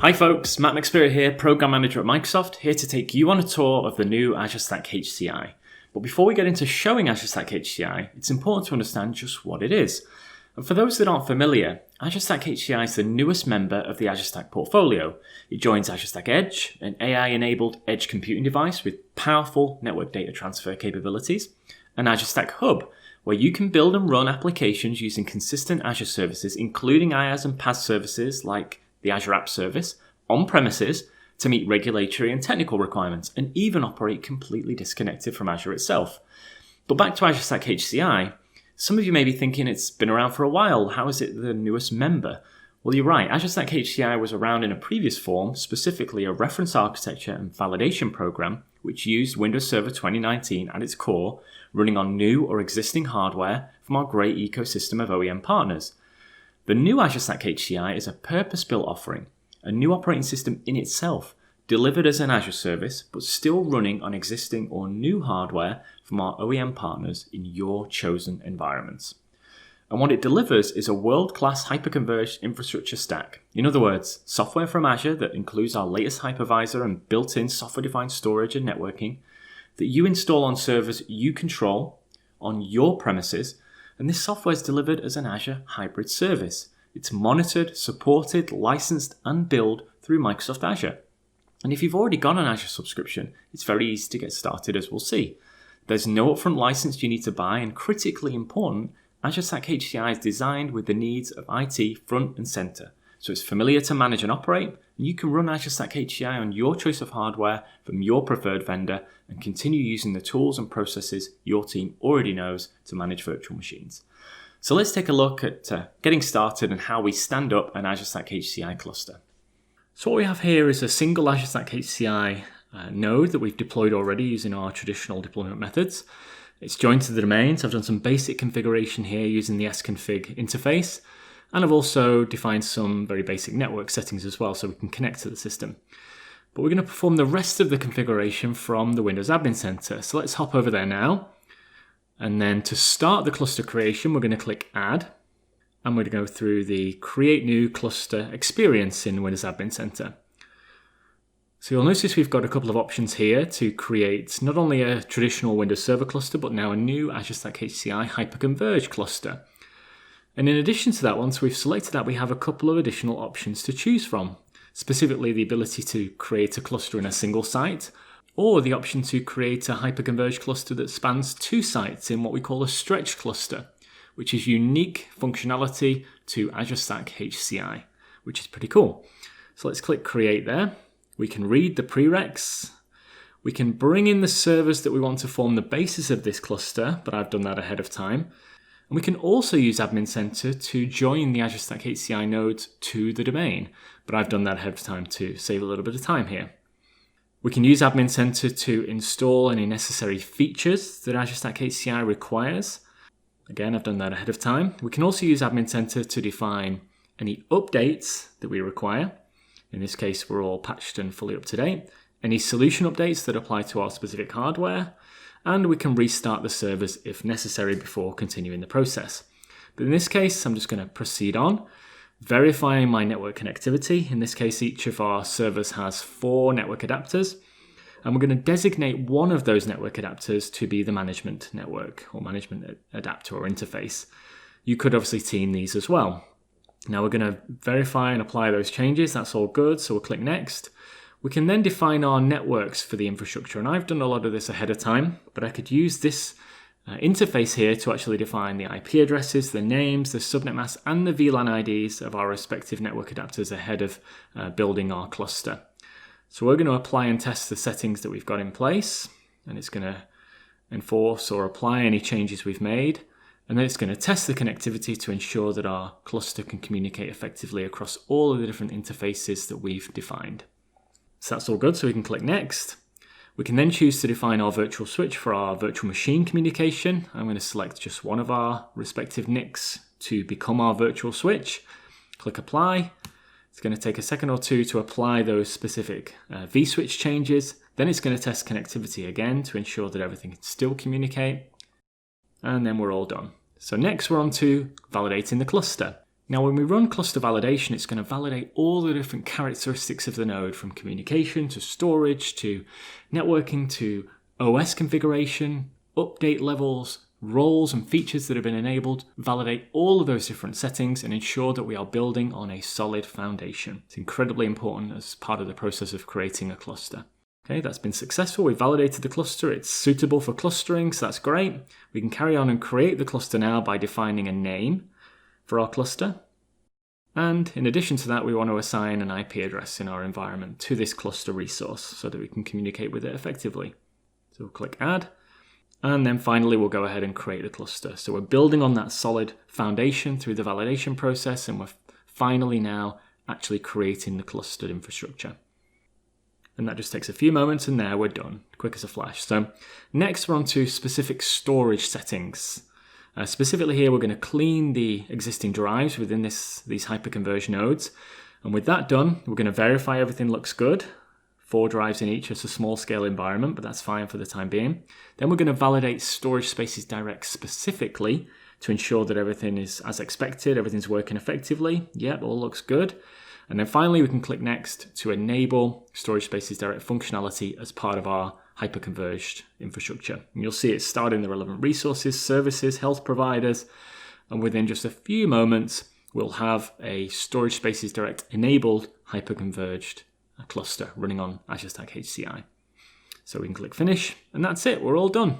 Hi folks, Matt McSpirit here, Program Manager at Microsoft, here to take you on a tour of the new Azure Stack HCI. But before we get into showing Azure Stack HCI, it's important to understand just what it is. And for those that aren't familiar, Azure Stack HCI is the newest member of the Azure Stack portfolio. It joins Azure Stack Edge, an AI-enabled edge computing device with powerful network data transfer capabilities, and Azure Stack Hub, where you can build and run applications using consistent Azure services, including IaaS and PaaS services like the Azure App Service, on-premises to meet regulatory and technical requirements, and even operate completely disconnected from Azure itself. But back to Azure Stack HCI, some of you may be thinking it's been around for a while, how is it the newest member? Well, you're right, Azure Stack HCI was around in a previous form, specifically a reference architecture and validation program, which used Windows Server 2019 at its core, running on new or existing hardware from our great ecosystem of OEM partners. The new Azure Stack HCI is a purpose-built offering, a new operating system in itself, delivered as an Azure service, but still running on existing or new hardware from our OEM partners in your chosen environments. And what it delivers is a world-class hyperconverged infrastructure stack. In other words, software from Azure that includes our latest hypervisor and built-in software-defined storage and networking that you install on servers you control on your premises. And this software is delivered as an Azure hybrid service. It's monitored, supported, licensed, and billed through Microsoft Azure. And if you've already got an Azure subscription, it's very easy to get started, as we'll see. There's no upfront license you need to buy, and critically important, Azure Stack HCI is designed with the needs of IT front and center. So it's familiar to manage and operate, and you can run Azure Stack HCI on your choice of hardware from your preferred vendor and continue using the tools and processes your team already knows to manage virtual machines. So let's take a look at getting started and how we stand up an Azure Stack HCI cluster. So what we have here is a single Azure Stack HCI node that we've deployed already using our traditional deployment methods. It's joined to the domain, so I've done some basic configuration here using the sconfig interface. And I've also defined some very basic network settings as well so we can connect to the system. But we're going to perform the rest of the configuration from the Windows Admin Center. So let's hop over there now. And then to start the cluster creation, we're going to click Add. And we're going to go through the Create New Cluster experience in Windows Admin Center. So you'll notice we've got a couple of options here to create not only a traditional Windows Server cluster, but now a new Azure Stack HCI hyperconverged cluster. And in addition to that, once we've selected that, we have a couple of additional options to choose from, specifically the ability to create a cluster in a single site, or the option to create a hyperconverged cluster that spans two sites in what we call a stretch cluster, which is unique functionality to Azure Stack HCI, which is pretty cool. So let's click Create there. We can read the prereqs. We can bring in the servers that we want to form the basis of this cluster, but I've done that ahead of time. And we can also use Admin Center to join the Azure Stack HCI nodes to the domain, but I've done that ahead of time to save a little bit of time here. We can use Admin Center to install any necessary features that Azure Stack HCI requires. Again, I've done that ahead of time. We can also use Admin Center to define any updates that we require. In this case, we're all patched and fully up to date. Any solution updates that apply to our specific hardware. And we can restart the servers if necessary before continuing the process. But in this case, I'm just going to proceed on, verifying my network connectivity. In this case, each of our servers has 4 network adapters, and we're going to designate one of those network adapters to be the management network or management adapter or interface. You could obviously team these as well. Now we're going to verify and apply those changes. That's all good, so we'll click Next. We can then define our networks for the infrastructure, and I've done a lot of this ahead of time, but I could use this interface here to actually define the IP addresses, the names, the subnet masks, and the VLAN IDs of our respective network adapters ahead of building our cluster. So we're going to apply and test the settings that we've got in place, and it's going to enforce or apply any changes we've made, and then it's going to test the connectivity to ensure that our cluster can communicate effectively across all of the different interfaces that we've defined. So that's all good, so we can click Next. We can then choose to define our virtual switch for our virtual machine communication. I'm going to select just one of our respective NICs to become our virtual switch. Click Apply. It's going to take a second or two to apply those specific vSwitch changes. Then it's going to test connectivity again to ensure that everything can still communicate. And then we're all done. So next we're on to validating the cluster. Now, when we run cluster validation, it's going to validate all the different characteristics of the node, from communication to storage to networking to OS configuration, update levels, roles and features that have been enabled, validate all of those different settings and ensure that we are building on a solid foundation. It's incredibly important as part of the process of creating a cluster. Okay, that's been successful. We validated the cluster. It's suitable for clustering, so that's great. We can carry on and create the cluster now by defining a name for our cluster. And in addition to that, we want to assign an IP address in our environment to this cluster resource so that we can communicate with it effectively. So we'll click Add. And then finally, we'll go ahead and create a cluster. So we're building on that solid foundation through the validation process, and we're finally now actually creating the clustered infrastructure. And that just takes a few moments, and there we're done, quick as a flash. So next, we're on to specific storage settings. Specifically here, we're going to clean the existing drives within these hyperconverged nodes. And with that done, we're going to verify everything looks good. 4 drives in each. It's a small scale environment, but that's fine for the time being. Then we're going to validate storage spaces direct specifically to ensure that everything is as expected, everything's working effectively. Yep, all looks good. And then finally, we can click Next to enable storage spaces direct functionality as part of our hyperconverged infrastructure. And you'll see it starting the relevant resources, services, health providers, and within just a few moments, we'll have a storage spaces direct enabled hyperconverged cluster running on Azure Stack HCI. So we can click Finish, and that's it, we're all done.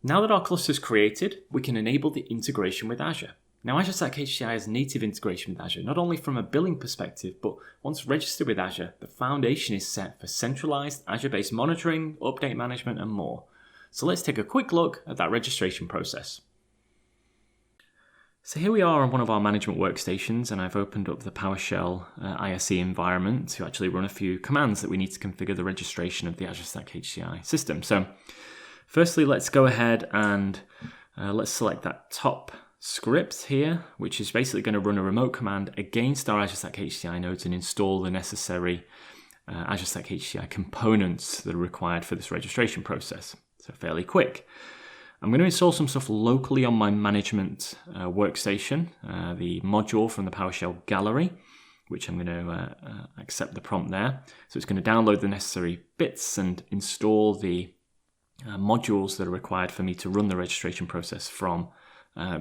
Now that our cluster is created, we can enable the integration with Azure. Now, Azure Stack HCI has native integration with Azure, not only from a billing perspective, but once registered with Azure, the foundation is set for centralized Azure-based monitoring, update management, and more. So let's take a quick look at that registration process. So here we are on one of our management workstations, and I've opened up the PowerShell ISE environment to actually run a few commands that we need to configure the registration of the Azure Stack HCI system. So firstly, let's go ahead and let's select that top script here, which is basically going to run a remote command against our Azure Stack HCI nodes and install the necessary Azure Stack HCI components that are required for this registration process. So fairly quick. I'm going to install some stuff locally on my management workstation, the module from the PowerShell gallery, which I'm going to accept the prompt there. So it's going to download the necessary bits and install the modules that are required for me to run the registration process from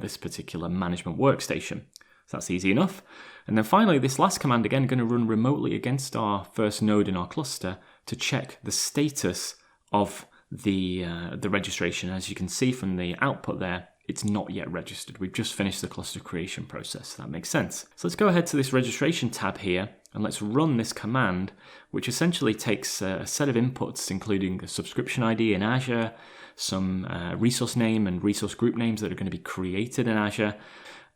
this particular management workstation. So that's easy enough. And then finally, this last command, again, going to run remotely against our first node in our cluster to check the status of the registration. As you can see from the output there, it's not yet registered. We've just finished the cluster creation process. That makes sense. So let's go ahead to this registration tab here, and let's run this command, which essentially takes a set of inputs, including a subscription ID in Azure, some resource name and resource group names that are going to be created in Azure.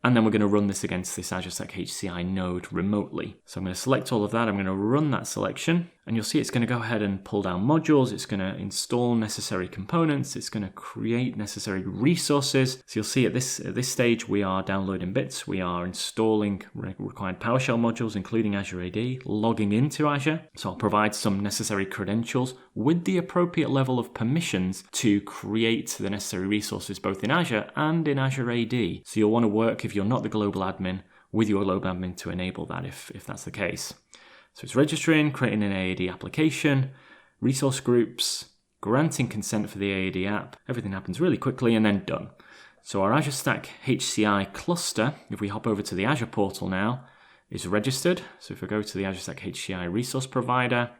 And then we're going to run this against this Azure Stack HCI node remotely. So I'm going to select all of that. I'm going to run that selection, and you'll see it's going to go ahead and pull down modules. It's going to install necessary components. It's going to create necessary resources. So you'll see at this stage, we are downloading bits. We are installing required PowerShell modules, including Azure AD, logging into Azure. So I'll provide some necessary credentials with the appropriate level of permissions to create the necessary resources, both in Azure and in Azure AD. So you'll want to work, if you're not the global admin, with your global admin to enable that if that's the case. So it's registering, creating an AAD application, resource groups, granting consent for the AAD app. Everything happens really quickly and then done. So our Azure Stack HCI cluster, if we hop over to the Azure portal now, is registered. So if we go to the Azure Stack HCI resource provider,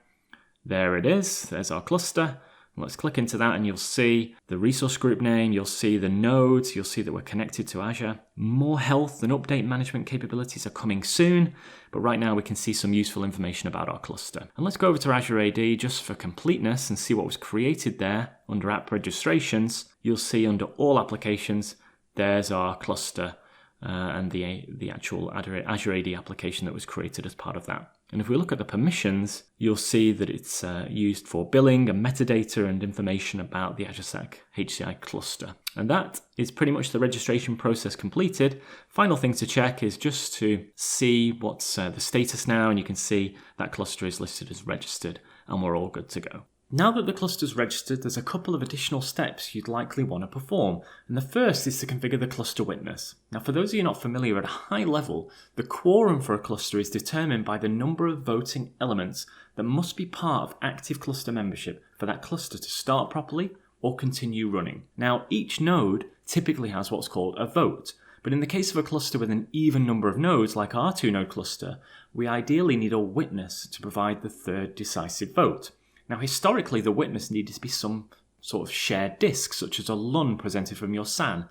there it is. There's our cluster. Let's click into that and you'll see the resource group name, you'll see the nodes, you'll see that we're connected to Azure. More health and update management capabilities are coming soon, but right now we can see some useful information about our cluster. And let's go over to Azure AD just for completeness and see what was created there under app registrations. You'll see under all applications, there's our cluster and the actual Azure AD application that was created as part of that. And if we look at the permissions, you'll see that it's used for billing and metadata and information about the Azure Stack HCI cluster. And that is pretty much the registration process completed. Final thing to check is just to see what's the status now, and you can see that cluster is listed as registered, and we're all good to go. Now that the cluster's registered, there's a couple of additional steps you'd likely want to perform, and the first is to configure the cluster witness. Now, for those of you not familiar, at a high level, the quorum for a cluster is determined by the number of voting elements that must be part of active cluster membership for that cluster to start properly or continue running. Now, each node typically has what's called a vote, but in the case of a cluster with an even number of nodes, like our 2-node cluster, we ideally need a witness to provide the third decisive vote. Now, historically, the witness needed to be some sort of shared disk, such as a LUN presented from your SAN,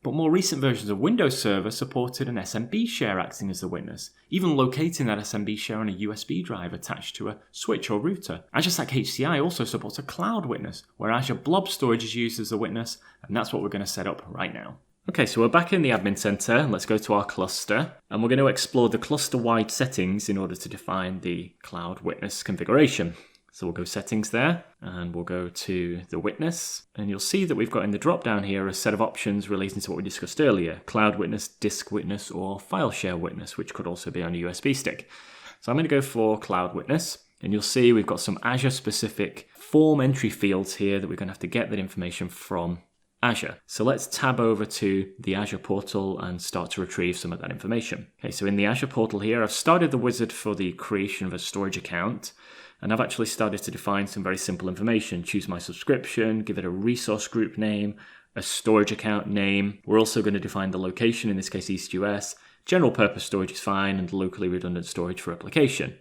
but more recent versions of Windows Server supported an SMB share acting as the witness, even locating that SMB share on a USB drive attached to a switch or router. Azure Stack HCI also supports a cloud witness, where Azure Blob Storage is used as the witness, and that's what we're going to set up right now. Okay, so we're back in the admin center, and let's go to our cluster, and we're going to explore the cluster-wide settings in order to define the cloud witness configuration. So we'll go settings there, and we'll go to the witness, and you'll see that we've got in the drop down here a set of options relating to what we discussed earlier: cloud witness, disk witness, or file share witness, which could also be on a USB stick. So I'm going to go for cloud witness, and you'll see we've got some Azure specific form entry fields here that we're going to have to get that information from Azure. So let's tab over to the Azure portal and start to retrieve some of that information. Okay, so in the Azure portal here, I've started the wizard for the creation of a storage account. And I've actually started to define some very simple information. Choose my subscription, give it a resource group name, a storage account name. We're also going to define the location, in this case East US. General purpose storage is fine, and locally redundant storage for replication.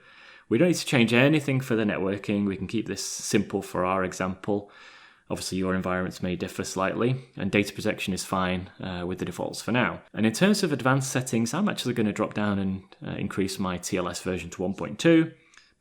We don't need to change anything for the networking. We can keep this simple for our example. Obviously your environments may differ slightly, and data protection is fine with the defaults for now. And in terms of advanced settings, I'm actually going to drop down and increase my TLS version to 1.2.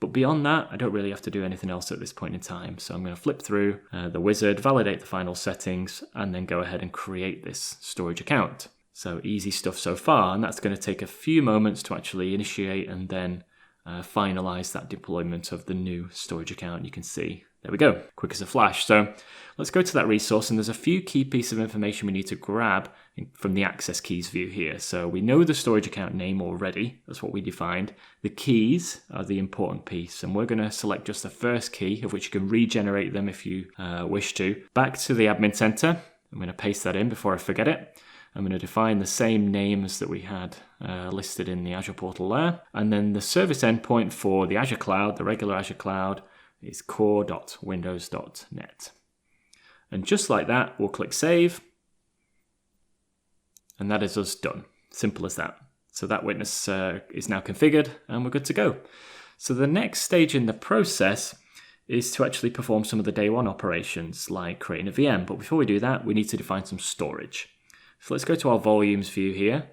But beyond that, I don't really have to do anything else at this point in time. So I'm going to flip through the wizard, validate the final settings, and then go ahead and create this storage account. So easy stuff so far, and that's going to take a few moments to actually initiate and then finalize that deployment of the new storage account. You can see, there we go, quick as a flash. So let's go to that resource, and there's a few key pieces of information we need to grab from the access keys view here. So we know the storage account name already, that's what we defined. The keys are the important piece, and we're going to select just the first key, of which you can regenerate them if you wish to. Back to the admin center, I'm going to paste that in before I forget it. I'm going to define the same names that we had listed in the Azure portal there. And then the service endpoint for the Azure cloud, the regular Azure cloud, is core.windows.net. And just like that, we'll click save. And that is us done. Simple as that. So that witness is now configured and we're good to go. So the next stage in the process is to actually perform some of the day one operations like creating a VM. But before we do that, we need to define some storage. So let's go to our volumes view here.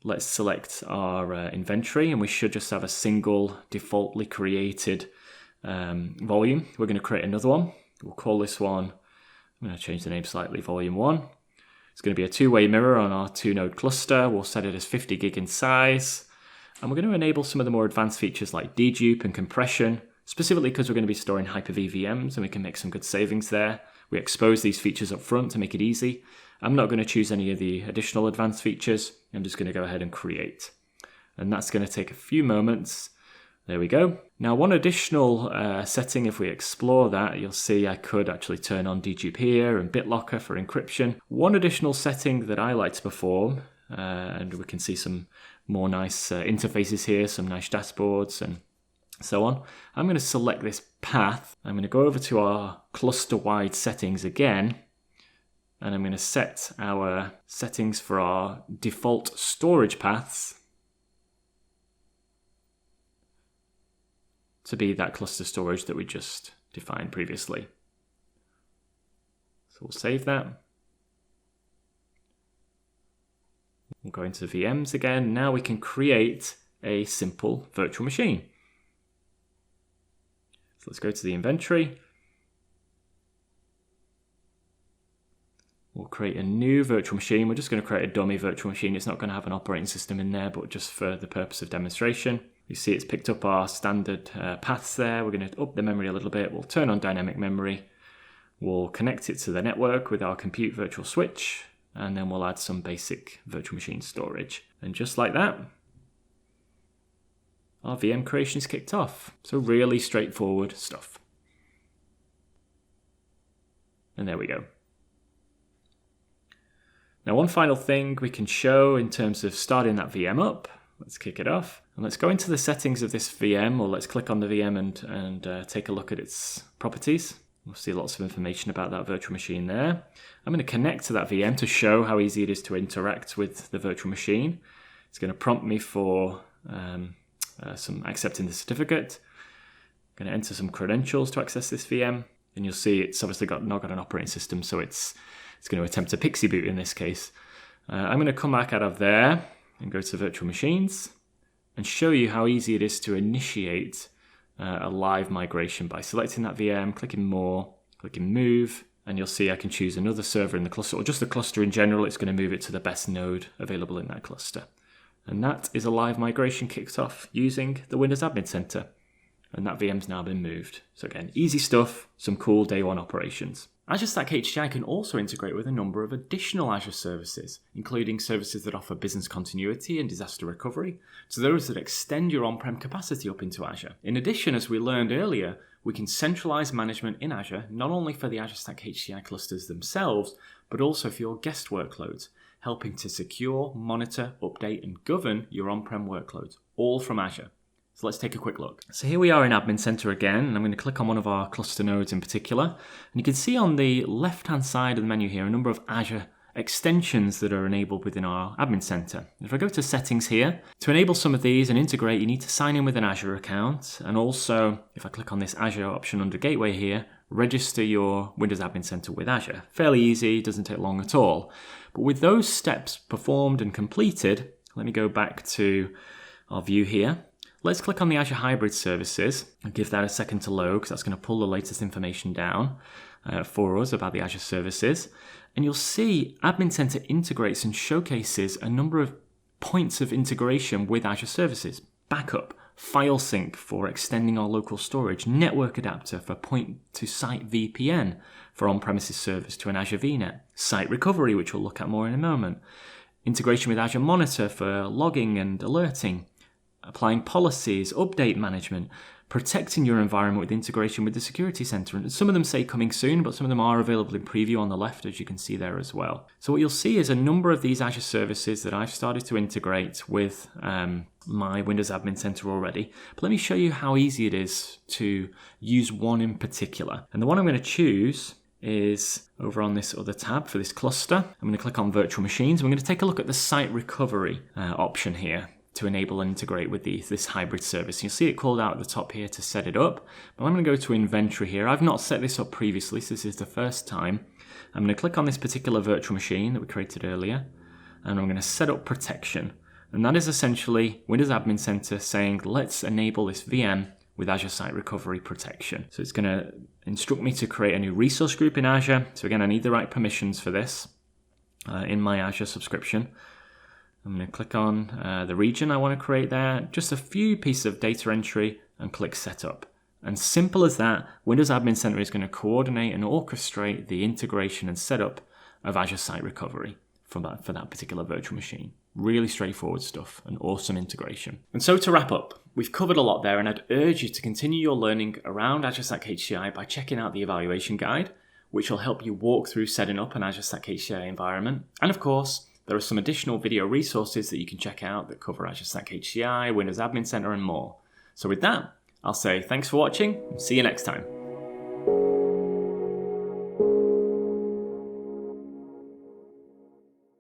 Let's select our inventory, and we should just have a single defaultly created volume. We're going to create another one. We'll call this one, I'm going to change the name slightly, volume 1. It's going to be a two-way mirror on our 2-node cluster. We'll set it as 50 gig in size. And we're going to enable some of the more advanced features like dedupe and compression, specifically because we're going to be storing Hyper-V VMs, and we can make some good savings there. We expose these features up front to make it easy. I'm not going to choose any of the additional advanced features. I'm just going to go ahead and create. And that's going to take a few moments. There we go. Now, one additional setting, if we explore that, you'll see I could actually turn on dedupe here and BitLocker for encryption. One additional setting that I like to perform, and we can see some more nice interfaces here, some nice dashboards and so on. I'm going to select this path. I'm going to go over to our cluster-wide settings again, and I'm going to set our settings for our default storage paths to be that cluster storage that we just defined previously. So we'll save that. We'll go into VMs again. Now we can create a simple virtual machine. So let's go to the inventory. We'll create a new virtual machine. We're just going to create a dummy virtual machine. It's not going to have an operating system in there, but just for the purpose of demonstration. You see it's picked up our standard paths there. We're going to up the memory a little bit. We'll turn on dynamic memory. We'll connect it to the network with our compute virtual switch, and then we'll add some basic virtual machine storage. And just like that, our VM creation is kicked off. So really straightforward stuff. And there we go. Now, one final thing we can show in terms of starting that VM up. Let's kick it off. And let's go into the settings of this VM, or let's click on the VM and take a look at its properties. We'll see lots of information about that virtual machine there. I'm going to connect to that VM to show how easy it is to interact with the virtual machine. It's going to prompt me for some accepting the certificate. I'm going to enter some credentials to access this VM. And you'll see it's obviously not got an operating system, so it's going to attempt a Pixie boot in this case. I'm going to come back out of there and go to virtual machines and show you how easy it is to initiate a live migration by selecting that VM, clicking More, clicking Move, and you'll see I can choose another server in the cluster, or just the cluster in general. It's going to move it to the best node available in that cluster. And that is a live migration kicked off using the Windows Admin Center. And that VM's now been moved. So again, easy stuff, some cool day one operations. Azure Stack HCI can also integrate with a number of additional Azure services, including services that offer business continuity and disaster recovery, to those that extend your on-prem capacity up into Azure. In addition, as we learned earlier, we can centralize management in Azure, not only for the Azure Stack HCI clusters themselves, but also for your guest workloads, helping to secure, monitor, update, and govern your on-prem workloads, all from Azure. So let's take a quick look. So here we are in Admin Center again, and I'm going to click on one of our cluster nodes in particular. And you can see on the left-hand side of the menu here a number of Azure extensions that are enabled within our Admin Center. If I go to Settings here, to enable some of these and integrate, you need to sign in with an Azure account. And also, if I click on this Azure option under Gateway here, register your Windows Admin Center with Azure. Fairly easy, doesn't take long at all. But with those steps performed and completed, let me go back to our view here. Let's click on the Azure Hybrid Services and give that a second to load, because that's going to pull the latest information down for us about the Azure services. And you'll see Admin Center integrates and showcases a number of points of integration with Azure services. Backup, file sync for extending our local storage, network adapter for point-to-site VPN for on-premises servers to an Azure VNet, site recovery, which we'll look at more in a moment, integration with Azure Monitor for logging and alerting, applying policies, update management, protecting your environment with integration with the Security Center. And some of them say coming soon, but some of them are available in preview on the left, as you can see there as well. So what you'll see is a number of these Azure services that I've started to integrate with my Windows Admin Center already. But let me show you how easy it is to use one in particular. And the one I'm going to choose is over on this other tab for this cluster. I'm going to click on Virtual Machines. I'm going to take a look at the Site Recovery option here to enable and integrate with this hybrid service. You'll see it called out at the top here to set it up, but I'm going to go to inventory here. I've not set this up previously, so this is the first time. I'm going to click on this particular virtual machine that we created earlier, and I'm going to set up protection. And that is essentially Windows Admin Center saying, let's enable this VM with Azure Site Recovery Protection. So it's going to instruct me to create a new resource group in Azure. So again, I need the right permissions for this in my Azure subscription. I'm going to click on the region I want to create there, just a few pieces of data entry, and click Setup. And simple as that, Windows Admin Center is going to coordinate and orchestrate the integration and setup of Azure Site Recovery for that particular virtual machine. Really straightforward stuff, and awesome integration. And so to wrap up, we've covered a lot there, and I'd urge you to continue your learning around Azure Stack HCI by checking out the evaluation guide, which will help you walk through setting up an Azure Stack HCI environment. And of course, there are some additional video resources that you can check out that cover Azure Stack HCI, Windows Admin Center, and more. So with that, I'll say thanks for watching, and see you next time.